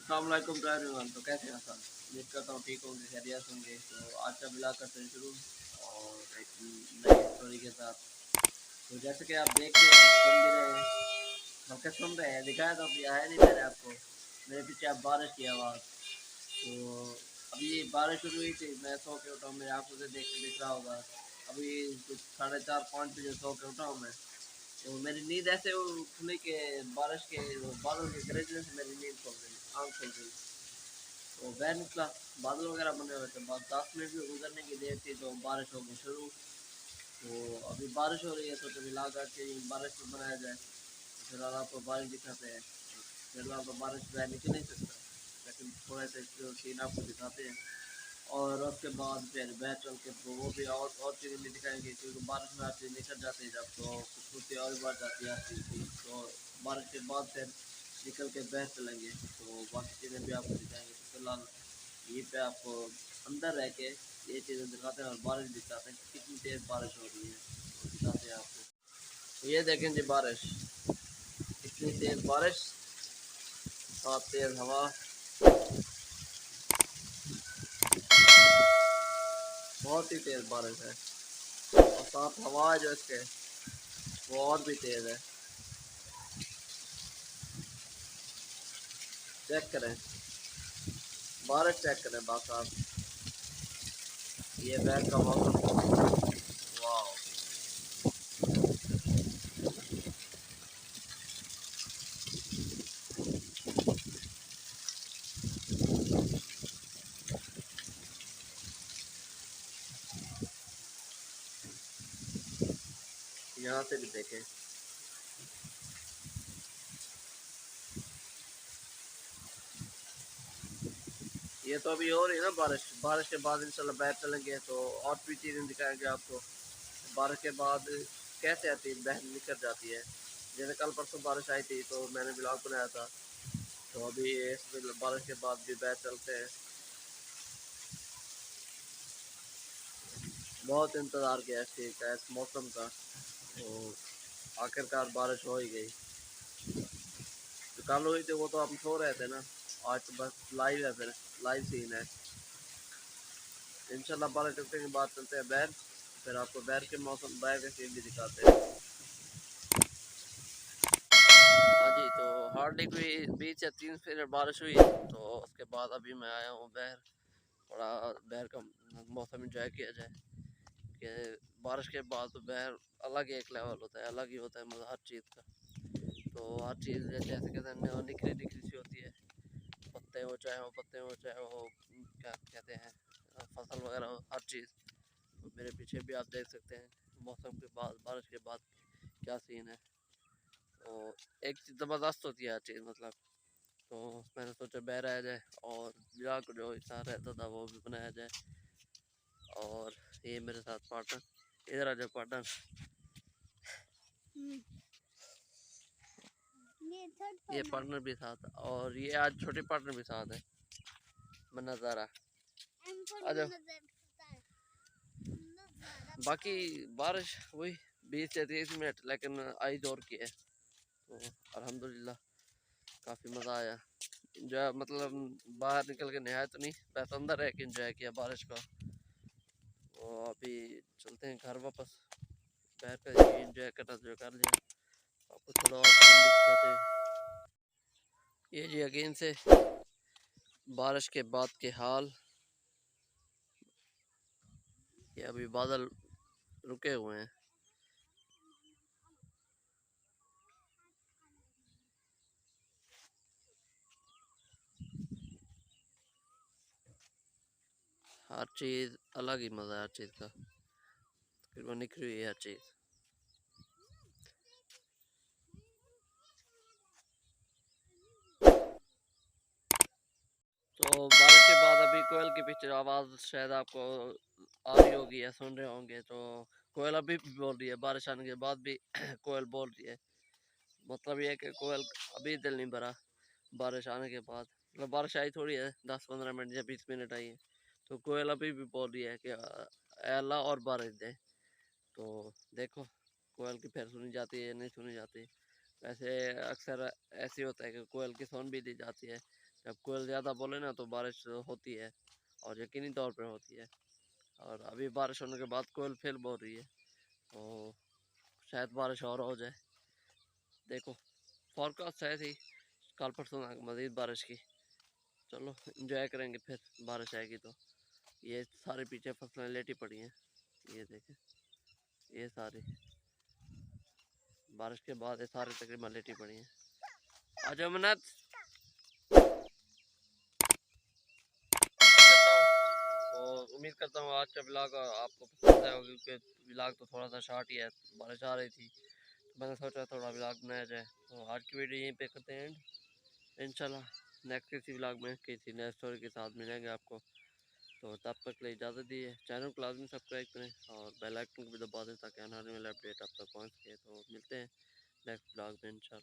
अस्सलामुअलैकुम एवरीवन। तो कैसे हैं सब? उम्मीद करता हूँ ठीक होंगे, खैरियत होंगे। तो आज का ब्लॉग करते हैं शुरू और एक नई स्टोरी के साथ। तो जैसे कि आप देख रहे हैं, सुन भी रहे हैं, हमके सुन रहे हैं, दिखाया तो अभी आया नहीं मैंने आपको। मेरे पीछे आप बारिश की आवाज़। तो अभी बारिश शुरू हुई थी, मैं सो के उठा हूँ, मेरी आंखों से दिख रहा होगा। अभी कुछ 4:30-5 बजे सो के उठा हूँ मैं। तो मेरी नींद ऐसे खुली कि बारिश के वो बादल के गरजने से मेरी नींद खुल गई, आँख खुल गई। तो वह निकला, बादल वगैरह बने हुए थे। बस 10 मिनट भी गुजरने की देर थी तो बारिश हो गई शुरू। तो अभी बारिश हो रही है तो कभी लगा कि बारिश में बनाया जाए। तो फिलहाल आपको बारिश दिखाते हैं। फिलहाल तो बारिश में निकल नहीं सकता, लेकिन थोड़े से जो सीन आपको दिखाते हैं। और उसके बाद फिर बैठ चल के तो वो भी और चीज़ें भी दिखाएंगे, क्योंकि बारिश में आप निकल जाते हैं जब तो खूबसूरती और बढ़ जाती है हर चीज़ की। तो बारिश के बाद फिर निकल के बैठ चलेंगे तो बाकी चीज़ें भी आपको दिखाएंगे। तो फिलहाल यहीं पे आपको अंदर रह के ये चीज़ें दिखाते हैं और बारिश दिखाते हैं कि कितनी तेज़ बारिश हो रही है, तो दिखाते हैं आपको। तो ये देखें जी बारिश, कितनी तेज़ बारिश, साथ तेज़ हवा, बहुत ही तेज़ बारिश है। और साथ हवा है जो इसके, वो और भी तेज़ है। चेक करें, बारिश चेक करें बस आप। ये बैग का मौसम, वाह। यहाँ से भी देखें, ये तो अभी हो रही है ना बारिश। बारिश के बाद इंशाल्लाह बैठ चलेंगे तो और भी चीज़ें दिखाएंगे आपको। बारिश के बाद कैसे आती है, बहन निकल जाती है। जैसे कल परसों बारिश आई थी तो मैंने ब्लॉग बनाया था। तो अभी इस बारिश के बाद भी बैठ चलते हैं। बहुत इंतज़ार किया इस चीज़ का, इस मौसम का। तो आखिरकार बारिश हो ही गई। जो कल हुई थी वो तो हम सो रहे थे ना, आज तो बस लाइव है, फिर लाइव सीन है। इंशाल्लाह बारिश रुकने के बाद चलते हैं बैर, फिर आपको बैर के मौसम, बैर के सीन भी दिखाते हैं। हाँ जी, तो हार्डली कोई 20 या 30 मिनट बारिश हुई, तो उसके बाद अभी मैं आया हूँ बैर। थोड़ा बैर का मौसम इंजॉय किया जाए, कि बारिश के बाद तो बैर अलग ही एक लेवल होता है, अलग ही होता है मतलब हर चीज़ का। तो हर चीज़ जैसे कहते हैं निखरी निखरी सी होती है। पत्ते हो चाहे हो, पत्ते हो चाहे हो, क्या कहते हैं, फसल वगैरह हो, हर चीज़। तो मेरे पीछे भी आप देख सकते हैं मौसम के बाद, बारिश के बाद क्या सीन है। तो एक चीज़ ज़बरदस्त होती है हर चीज़ मतलब। तो मैंने सोचा बहर आया जाए और ब्लॉग जो हिस्सा रहता था वो भी बनाया जाए। और ये मेरे साथ पार्टनर, इधर आ जाओ पार्टनर। ये पार्टनर भी साथ, और ये आज छोटे पार्टनर भी साथ है, नज़ारा। आ जाओ। बाकी बारिश वही 20 से 30 मिनट, लेकिन आई दौर की है। तो अल्हम्दुलिल्लाह काफ़ी मज़ा आया। इंजॉय मतलब बाहर निकल के नहाया तो नहीं, बस अंदर रह के इंजॉय किया बारिश का। तो अभी चलते हैं घर वापस। बाहर का इंजॉय करना जो कर लिया, आपको थोड़ा और दिखाते हैं। ये जी अगेन से बारिश के बाद के हाल। ये अभी बादल रुके हुए हैं। हर चीज़ अलग ही मज़ा है हर चीज़ का, तकरीबन निखरी हुई है हर चीज़। तो बारिश के बाद अभी कोयल की पिक्चर आवाज़ शायद आपको आ रही होगी या सुन रहे होंगे। तो कोयल अभी भी बोल रही है, बारिश आने के बाद भी कोयल बोल रही है। मतलब ये है कि कोयल अभी दिल नहीं भरा बारिश आने के बाद। मतलब बारिश आई थोड़ी है, 10-15 मिनट या 20 मिनट आई है, तो कोयल अभी भी बोल रही है कि "ऐ अल्लाह और बारिश दे"। तो देखो कोयल की फिर सुनी जाती है या नहीं सुनी जाती। वैसे अक्सर ऐसे होता है कि कोयल की सुन भी दी जाती है, जब कोयल ज़्यादा बोले ना तो बारिश होती है, और यकीनी तौर पे होती है। और अभी बारिश होने के बाद कोयल फिर बोल रही है, तो शायद बारिश और हो जाए। देखो, फॉरकास्ट है थी कल परसों मज़ीद बारिश की। चलो इंजॉय करेंगे, फिर बारिश आएगी तो। ये सारे पीछे फसलें लेटी पड़ी हैं, ये देखें, ये सारी बारिश के बाद ये सारे तकरीबन लेटी पड़ी हैं। आज अमनत तो उम्मीद करता हूँ आज का ब्लॉग आपको पसंद आया होगा, क्योंकि ब्लॉग तो थोड़ा सा शॉर्ट ही है, बारिश आ रही थी तो मैंने सोचा थोड़ा ब्लॉग बनाया जाए। तो आज की वीडियो यहीं पे करते हैं एंड। इंशाल्लाह नेक्स्ट किसी ब्लॉग में किसी नए स्टोरी के साथ मिलेंगे आपको। तो तब तक के लिए इजाज़त दीजिए, चैनल को लाजमी सब्सक्राइब करें और बेल आइकन को भी दबा दें ताकि आने वाले अपडेट आप तक पहुँच सके। तो मिलते हैं नेक्स्ट ब्लॉग में इंशाल्लाह।